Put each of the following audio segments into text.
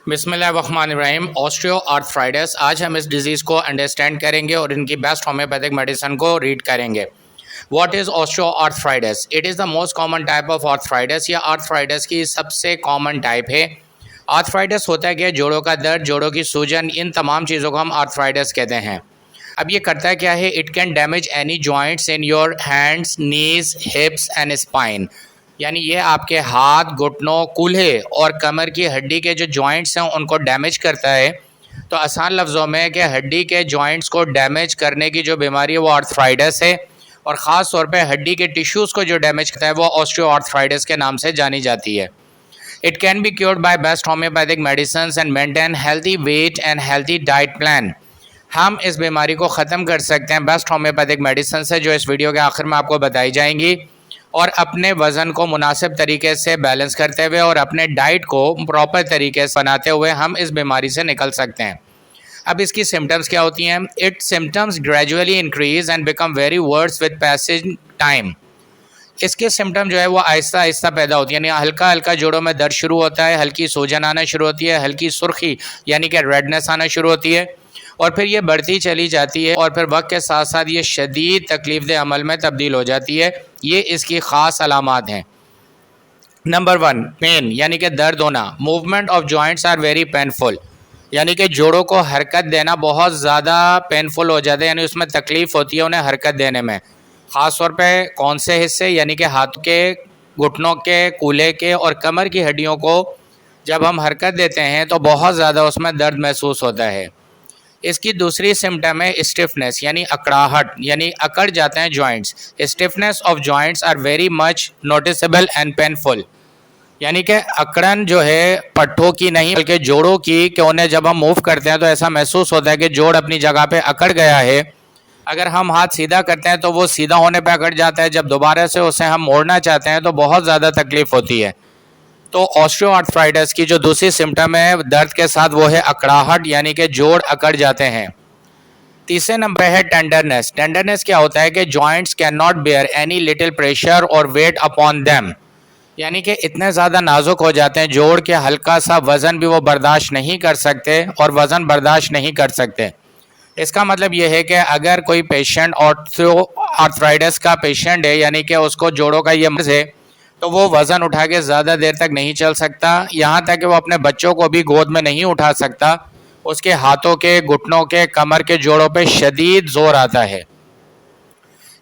बिस्मिल्लाहिर्रहमानिर्रहीम। Osteo arthritis, आज हम इस डिज़ीज़ को अंडरस्टैंड करेंगे और इनकी बेस्ट होम्योपैथिक मेडिसिन को रीड करेंगे। What is osteo arthritis? It is the most common type of arthritis. या आर्थराइटिस की सबसे कॉमन टाइप है। आर्थराइटिस होता है कि जोड़ों का दर्द, जोड़ों की सूजन, इन तमाम चीज़ों को हम आर्थराइटिस कहते हैं। अब ये करता है क्या है? It can damage any joints in your hands, knees, हिप्स and spine. यानी ये आपके हाथ, घुटनों, कूल्हे और कमर की हड्डी के जो जॉइंट्स हैं उनको डैमेज करता है। तो आसान लफ्ज़ों में कि हड्डी के जॉइंट्स को डैमेज करने की जो बीमारी है वो आर्थराइटिस है, और ख़ास तौर पे हड्डी के टिश्यूज़ को जो डैमेज करता है वो ऑस्टियो आर्थराइटिस के नाम से जानी जाती है। It can be cured bye best homeopathic medicine and maintain healthy wait and healthy diet plan. हम इस बीमारी को ख़त्म कर सकते हैं बेस्ट होम्योपैथिक मेडिसिन से, जो इस वीडियो के आखिर में आपको बताई जाएंगी, और अपने वज़न को मुनासिब तरीके से बैलेंस करते हुए और अपने डाइट को प्रॉपर तरीके से बनाते हुए हम इस बीमारी से निकल सकते हैं। अब इसकी सिम्टम्स क्या होती हैं? It symptoms gradually increase and become very worse with passage time. इसके सिम्टम जो है वो आहिस्ता आहिस्ता पैदा होती है, यानी हल्का हल्का जोड़ों में दर्द शुरू होता है, हल्की सूजन आना शुरू होती है, हल्की सुर्खी यानी कि रेडनेस आना शुरू होती है, और फिर ये बढ़ती चली जाती है, और फिर वक्त के साथ साथ ये शदीद तकलीफ़देह अमल में तब्दील हो जाती है। ये इसकी ख़ास अलामात हैं। नंबर 1, पेन यानी कि दर्द होना। Movement of joints are very painful, यानी कि जोड़ों को हरकत देना बहुत ज़्यादा पेनफुल हो जाता है, यानी उसमें तकलीफ़ होती है उन्हें हरकत देने में। ख़ास तौर पे कौन से हिस्से, यानी कि हाथ के, घुटनों के, कूल्हे के और कमर की हड्डियों को जब हम हरकत देते हैं तो बहुत ज़्यादा उसमें दर्द महसूस होता है। इसकी दूसरी सिम्टम है स्टिफनेस यानी अकड़ाहट, यानी अकड़ जाते हैं joints. Stiffness of joints are very much noticeable and painful, यानी कि अकड़न जो है पट्टों की नहीं बल्कि जोड़ों की, कि उन्हें जब हम मूव करते हैं तो ऐसा महसूस होता है कि जोड़ अपनी जगह पे अकड़ गया है। अगर हम हाथ सीधा करते हैं तो वो सीधा होने पे अकड़ जाता है, जब दोबारा से उसे हम मोड़ना चाहते हैं तो बहुत ज़्यादा तकलीफ़ होती है। तो ऑस्टियो आर्थराइटिस की जो दूसरी सिम्टम है दर्द के साथ वो है अकड़ाहट, यानी कि जोड़ अकड़ जाते हैं। तीसरे नंबर है टेंडरनेस। टेंडरनेस क्या होता है कि joints can not bear any little pressure और वेट अपॉन देम, यानी कि इतने ज़्यादा नाजुक हो जाते हैं जोड़ के हल्का सा वज़न भी वो बर्दाश्त नहीं कर सकते और वज़न बर्दाश्त नहीं कर सकते। इसका मतलब ये है कि अगर कोई पेशेंट ऑस्टियो आर्थराइटिस का पेशेंट है, यानी कि उसको जोड़ों का ये मर्ज़ है, तो वो वज़न उठा के ज़्यादा देर तक नहीं चल सकता, यहाँ तक कि वो अपने बच्चों को भी गोद में नहीं उठा सकता। उसके हाथों के, घुटनों के, कमर के जोड़ों पे शदीद ज़ोर आता है।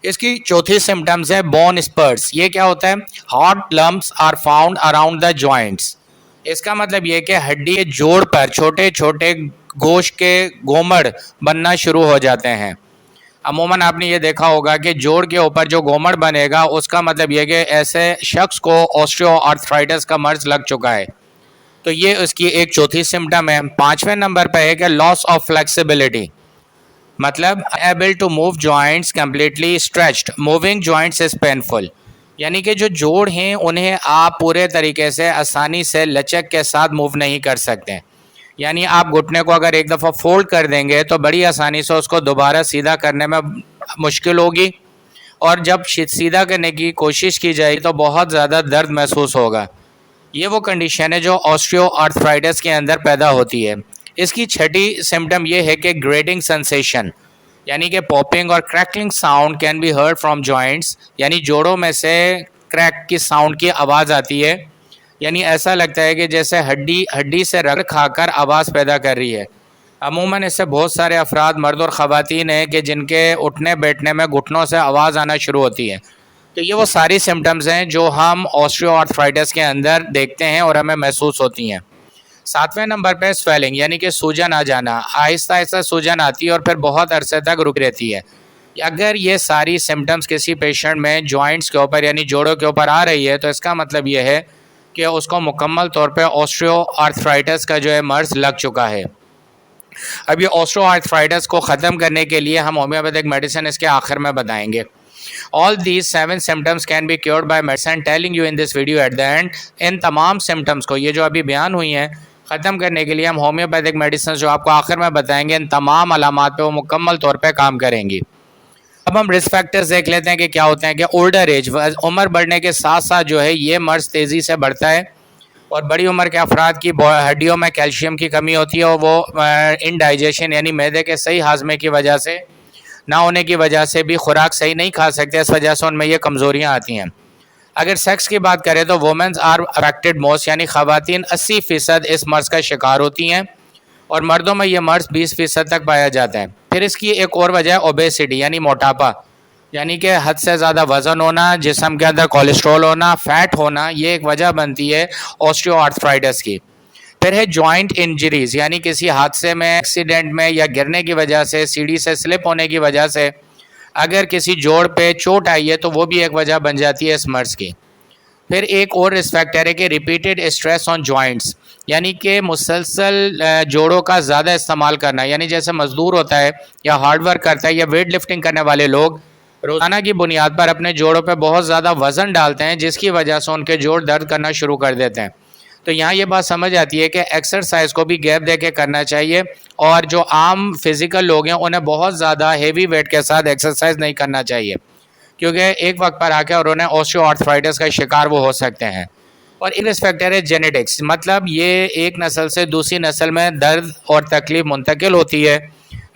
इसकी चौथी सिम्टम्स है बोन स्पर्स। ये क्या होता है? Hot lumps are found around the joints. इसका मतलब ये कि हड्डी के जोड़ पर छोटे छोटे गोश्त के गोमड़ बनना शुरू हो जाते हैं। अमूमन आपने ये देखा होगा कि जोड़ के ऊपर जो गोमड़ बनेगा उसका मतलब ये कि ऐसे शख्स को ऑस्टियो आर्थराइटिस का मर्ज लग चुका है। तो ये उसकी एक चौथी सिम्टम है। पाँचवें नंबर पर है कि लॉस ऑफ फ्लेक्सिबिलिटी, मतलब able to move joints completely stretched, moving joints is painful, यानी कि जो जोड़ हैं उन्हें आप पूरे तरीके से आसानी से लचक के साथ मूव नहीं कर सकते। यानी आप घुटने को अगर एक दफ़ा फोल्ड कर देंगे तो बड़ी आसानी से उसको दोबारा सीधा करने में मुश्किल होगी, और जब सीधा करने की कोशिश की जाए तो बहुत ज़्यादा दर्द महसूस होगा। ये वो कंडीशन है जो ऑस्टियो आर्थराइटिस के अंदर पैदा होती है। इसकी छठी सिम्टम ये है कि ग्रेटिंग सेंसेशन, यानी कि पॉपिंग और crackling sound can be heard from joints, यानी जोड़ों में से क्रैक की साउंड की आवाज़ आती है, यानी ऐसा लगता है कि जैसे हड्डी से रगड़ खाकर आवाज़ पैदा कर रही है। अमूमन इससे बहुत सारे अफराद, मर्द और ख़वातीन हैं कि जिनके उठने बैठने में घुटनों से आवाज़ आना शुरू होती है। तो ये वो सारी सिम्टम्स हैं जो हम ऑस्टियो आर्थराइटिस के अंदर देखते हैं और हमें महसूस होती हैं। सातवें नंबर पे स्वेलिंग, यानी कि सूजन आ जाना। आहिस्ता आहिस्ता सूजन आती है और फिर बहुत अरसे तक रुक रहती है। अगर ये सारी सिम्टम्स किसी पेशेंट में जॉइंट्स के ऊपर यानी जोड़ों के ऊपर आ रही है तो इसका मतलब ये है कि उसको मुकम्मल तौर पे ऑस्टियो आर्थराइटिस का जो है मर्ज लग चुका है। अब ये ऑस्टियो आर्थराइटिस को ख़त्म करने के लिए हम होम्योपैथिक मेडिसिन इसके आखिर में बताएंगे। All these 7 symptoms can be cured by medicine, telling you in this video at the end. इन तमाम सिम्टम्स को, ये जो अभी बयान हुई हैं, ख़त्म करने के लिए हम होम्योपैथिक मेडिसिन जो आपको आखिर में बताएंगे, इन तमाम अलामात पे वो मुकम्मल तौर पे काम करेंगी। अब हम रिस्क फैक्टर्स देख लेते हैं कि क्या होते हैं। कि ओल्डर एज, उम्र बढ़ने के साथ साथ जो है ये मर्ज तेज़ी से बढ़ता है, और बड़ी उम्र के अफराद की हड्डियों में कैल्शियम की कमी होती है और वो इनडाइजेशन यानी मैदे के सही हाजमे की वजह से ना होने की वजह से भी खुराक सही नहीं खा सकते, इस वजह से उनमें ये कमज़ोरियाँ आती हैं। अगर सेक्स की बात करें तो वुमेन्स आर अफेक्टेड मोस्ट, यानी ख़वातीन 80% इस मर्ज़ का शिकार होती हैं और मर्दों में ये मर्ज़ 20% तक पाया जाता है। फिर इसकी एक और वजह है ओबेसिटी यानी मोटापा, यानी कि हद से ज़्यादा वज़न होना, जिस्म के अंदर कोलेस्ट्रॉल होना, फ़ैट होना, ये एक वजह बनती है ऑस्टियोआर्थराइटिस की। फिर है जॉइंट इंजरीज़, यानी किसी हादसे में, एक्सीडेंट में या गिरने की वजह से, सीढ़ी से स्लिप होने की वजह से अगर किसी जोड़ पे चोट आई है तो वो भी एक वजह बन जाती है इस मर्ज़ की। फिर एक और रिस्क फैक्टर है कि रिपीटेड स्ट्रेस ऑन जॉइंट्स, यानी कि मुसलसल जोड़ों का ज़्यादा इस्तेमाल करना, यानी जैसे मज़दूर होता है या हार्ड वर्क करता है या वेट लिफ्टिंग करने वाले लोग रोज़ाना की बुनियाद पर अपने जोड़ों पे बहुत ज़्यादा वज़न डालते हैं, जिसकी वजह से उनके जोड़ दर्द करना शुरू कर देते हैं। तो यहाँ ये बात समझ आती है कि एक्सरसाइज को भी गैप दे के करना चाहिए और जो आम फिज़िकल लोग हैं उन्हें बहुत ज़्यादा हेवी वेट के साथ एक्सरसाइज नहीं करना चाहिए, क्योंकि एक वक्त पर आकर और उन्हें ऑस्टियोआर्थराइटिस का शिकार वो हो सकते हैं। और इन फैक्टर है जेनेटिक्स, मतलब ये एक नस्ल से दूसरी नस्ल में दर्द और तकलीफ मुंतकिल होती है।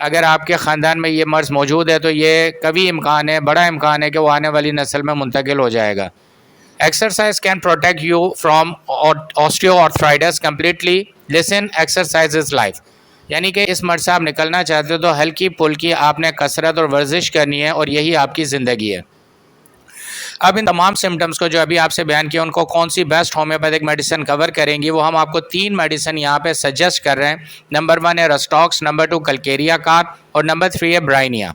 अगर आपके ख़ानदान में ये मर्ज़ मौजूद है तो ये कभी इम्कान है, बड़ा इम्कान है कि वो आने वाली नस्ल में मुंतकिल हो जाएगा। Exercise can protect you from osteoarthritis completely. Listen, exercise is life, यानी कि इस मर्ज़ से आप निकलना चाहते हो तो हल्की पुल्की आपने कसरत और वर्जिश करनी है और यही आपकी ज़िंदगी है। अब इन तमाम सिम्टम्स को जो अभी आपसे बयान किया उनको कौन सी बेस्ट होम्योपैथिक मेडिसिन कवर करेंगी, वो हम आपको 3 मेडिसिन यहाँ पे सजेस्ट कर रहे हैं। नंबर 1 है रस्टॉक्स, नंबर 2 कल्केरिया कार और नंबर 3 है ब्राइनिया।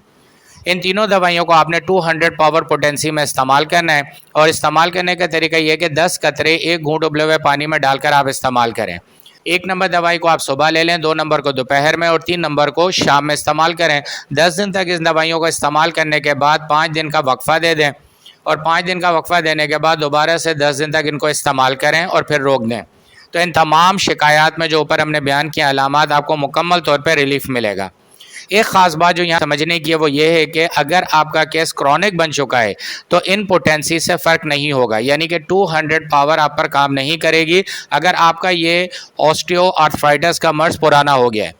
इन तीनों दवाइयों को आपने 200 पावर पोटेंसी में इस्तेमाल करना है और इस्तेमाल करने का तरीका ये है कि 10 कतरे एक घूंट उबले हुए पानी में डालकर आप इस्तेमाल करें। 1 नंबर दवाई को आप सुबह ले लें, 2 नंबर को दोपहर में और 3 नंबर को शाम में इस्तेमाल करें। 10 दिन तक इस दवाइयों को इस्तेमाल करने के बाद 5 दिन का वक्फा दे दें और 5 दिन का वक्फा देने के बाद दोबारा से 10 दिन तक इनको इस्तेमाल करें और फिर रोक दें। तो इन तमाम शिकायत में जो ऊपर हमने बयान किया अलामात आपको मुकम्मल तौर पर रिलीफ मिलेगा। एक ख़ास बात जो यहाँ समझने की है वो ये है कि अगर आपका केस क्रॉनिक बन चुका है तो इन पोटेंसी से फ़र्क नहीं होगा, यानी कि 200 पावर आप पर काम नहीं करेगी अगर आपका ये ऑस्टियोआर्थराइटिस का मर्ज़ पुराना हो गया है।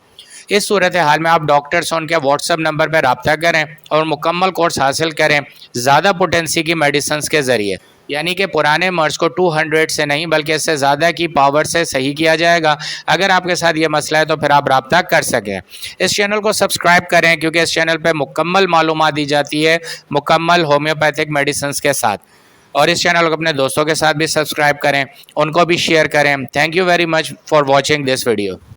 इस सूरत हाल में आप डॉक्टर से उनके व्हाट्सएप नंबर पर रब्ता करें और मुकम्मल कोर्स हासिल करें ज़्यादा पोटेंसी की मेडिसिन के ज़रिए, यानी कि पुराने मर्ज़ को 200 से नहीं बल्कि इससे ज़्यादा की पावर से सही किया जाएगा। अगर आपके साथ ये मसला है तो फिर आप रब्ता कर सकें। इस चैनल को सब्सक्राइब करें क्योंकि इस चैनल पर मुकम्मल मालूमात दी जाती है मुकम्मल होम्योपैथिक मेडिसिन के साथ। और इस चैनल को अपने दोस्तों के साथ भी सब्सक्राइब करें, उनको भी शेयर करें। Thank you very much for watching this video.